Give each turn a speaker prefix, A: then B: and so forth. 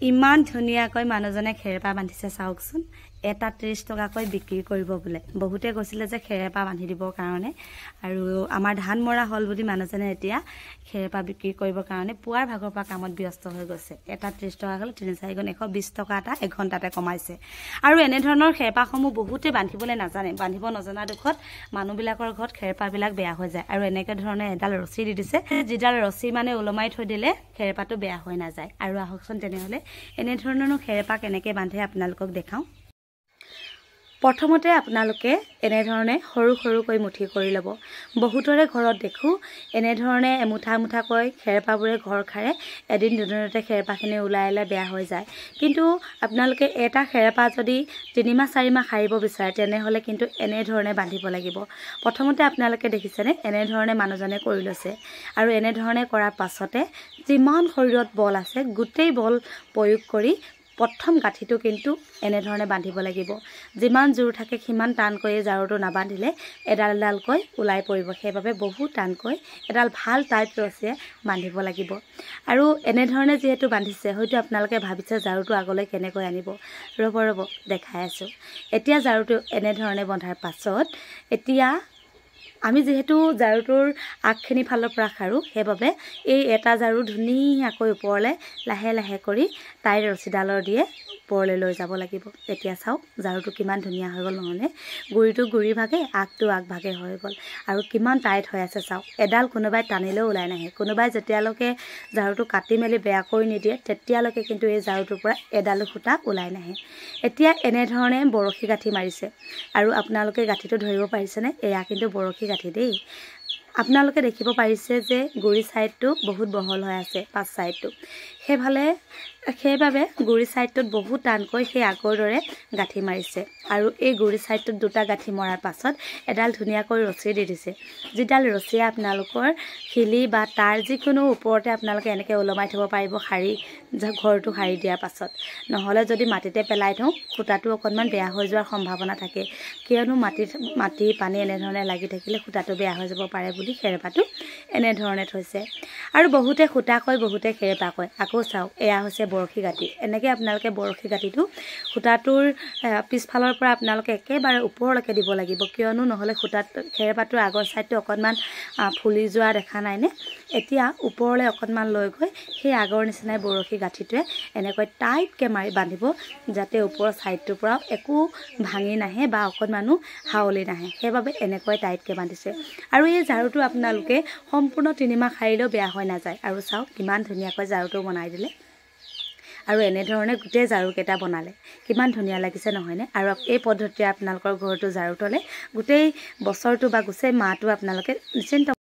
A: ইমান ধুনীয়াকৈ মানুহজনে খেৰেপা বান্ধিছে চাওকচোন এটা 30 টকাকৈ বিক্ৰী কৰিব বলে বহুতে কৈছিলে যে খেৰেপা বান্ধি দিবৰ কাৰণে আৰু আমাৰ ধান মৰা হল বুলি মানুহজনে এতিয়া খেৰেপা বিক্ৰী কৰিবৰ কাৰণে পুৱাৰ ভাগৰ পৰা কামত ব্যস্ত হৈ গৈছে এটা 30 টকা গল 3-4 গুণ 120 টকা এটা এঘণ্টাতে কমাইছে আৰু এনে ধৰণৰ খেৰেপাসমূহ বহুতে বান্ধিবলৈ নাজানে বান্ধিব নজনা দুখত মানুহবিলাকৰ ঘৰত খেৰেপাবিলাক বেয়া হৈ যায় আৰু এনেকে ধৰণে এডাল ৰছী দি দিছে যিডাল ৰছী মানে ওলমাই থৈ দিলে খেৰেপাটো বেয়া হৈ নাযায় আৰু আহকচোন তেনেহলে এনে ধৰণৰ খেৰেপা কেনেকৈ বান্ধে আপোনালোকক দেখাও প্ৰথমতে আপোনালোকে এনে ধৰণে সৰু সৰুকৈ মুঠি কৰি ল'ব বহুতৰে ঘৰত দেখো এনে ধৰণে এমুঠা মুঠাকৈ খেৰেপাবোৰে ঘৰ খাৰে এদিন দুদিনতে খেৰেপাখিনি ওলাই বেয়া হৈ যায় কিন্তু আপোনালোকে এটা খেৰেপা যদি 3 মাহ 4 মাহ খাৰিব বিচাৰে তেনেহলে কিন্তু এনে ধৰণে বান্ধিব লাগিব প্ৰথমতে আপোনালোকে দেখিছেনে এনে ধৰণে মানুহজনে কৰি লৈছে আৰু এনে ধৰণে কৰাৰ পাছতে যিমান শৰীৰত বল আছে গোটেই বল প্ৰয়োগ কৰি প্ৰথম গাঠিটো কিন্তু এনে ধৰণে বান্ধিব লাগিব যিমান জোৰ থাকে সিমান টানকৈ জাৰুটো নাবান্ধিলে এডাল এডালকৈ ওলাই পৰিব সেইবাবে বহুত টানকৈ এডাল ভাল টাইট ৰছিয়ে বান্ধিব লাগিব আৰু এনে ধৰণে যেহেতু বান্ধিছে হয়তো আপোনালোকে ভাবিছে জাৰুটো আগলৈ কেনেকৈ আনিব ৰব দেখাই আছো এতিয়া জাৰুটো এনে ধৰণে বন্ধাৰ পাছত এতিয়া আমি যেহেতু জাৰুটোৰ আগখিনি ফালৰ পৰা খাৰু সেইবাবে এই এটা জাৰু ধুনীয়াকৈ ওপৰলে লাহে লাহে কৰি টাইট ৰছীডালৰ দিয়ে ওপৰলৈ লৈ যাব লাগিব এতিয়া চাওক জাৰুটো কিমান ধুনীয়া হৈ গ'ল নহনে গুৰিটো গুৰি ভাগে আগটো আগ ভাগে হৈ গ'ল আৰু কিমান টাইট হৈ আছে চাওক এডাল কোনোবাই টানিলেও ওলাই নাহে কোনোবাই যেতিয়ালৈকে জাৰুটো কাটি মেলি বেয়া কৰি নিদিয়ে তেতিয়ালৈকে কিন্তু এই জাৰুটোৰ পৰা এডাল খুঁটা ওলাই নাহে এতিয়া এনে ধৰণে বৰশী গাঠি মাৰিছে আৰু আপোনালোকে গাঠিটো ধৰিব পাৰিছেনে এয়া কিন্তু বৰশী গাঠি দেই আপোনালোকে দেখিব পাৰিছে যে গুৰি সাইডটো বহুত বহল হৈ আছে পাঁচ সাইডটো সেইবাবে গুৰি সাইডটোত বহুত টানকৈ সেই আগৰ দৰে গাঠি মাৰিছে আৰু এই গুৰি সাইডটোত দুটা গাঠি মৰাৰ পাছত এডাল ধুনীয়াকৈ ৰছী দি দিছে যিডাল ৰছীয়ে আপোনালোকৰ হিলি বা তাৰ যিকোনো ওপৰতে আপোনালোকে এনেকৈ ওলমাই থব পাৰিব শাৰী ঘৰটো শাৰী দিয়াৰ পাছত নহলে যদি মাটিতে পেলাই থওঁ খুঁটাটো অকণমান বেয়া হৈ যোৱাৰ সম্ভাৱনা থাকে কিয়নো মাটি পানী এনে ধৰণে লাগি থাকিলে খুঁটাটো বেয়া হৈ যাব পাৰে বুলি খেৰেপাটো এনে ধৰণে থৈছে আৰু বহুতে খুঁটা কয় বহুতে খেৰেপা কয় আকৌ চাওক এয়া হৈছে বৰশী গাঠি এনেকৈ আপোনালোকে বৰশী গাঠিটো খুঁটাটোৰ পিছফালৰ পৰা আপোনালোকে একেবাৰে ওপৰলৈকে দিব লাগিব কিয়নো নহলে খেৰেপাটোৰ আগৰ সাইডটো অকণমান ফুলি যোৱা দেখা নাইনে এতিয়া ওপৰলৈ অকণমান লৈ গৈ সেই আগৰ নিচিনাই বৰশী গাঠিটোৱে এনেকৈ টাইটকৈ মাৰি বান্ধিব যাতে ওপৰৰ সাইডটোৰ পৰা একো ভাঙি নাহে বা অকণমানো হাওলি নাহে সেইবাবে এনেকৈ টাইটকৈ বান্ধিছে আৰু এই জাৰুটো আপোনালোকে সম্পূৰ্ণ 3 মাহ খাৰিলেও বেয়া হৈ নাযায় আৰু চাওক কিমান ধুনীয়াকৈ জাৰুটো বনাই দিলে আৰু এনে ধৰণে গোটেই জাৰুকেইটা বনালে কিমান ধুনীয়া লাগিছে নহয়নে আৰু এই পদ্ধতিৰে আপোনালোকৰ ঘৰটো জাৰু তলে গোটেই বছৰটো বা গোটেই মাহটো আপোনালোকে নিশ্চিন্ত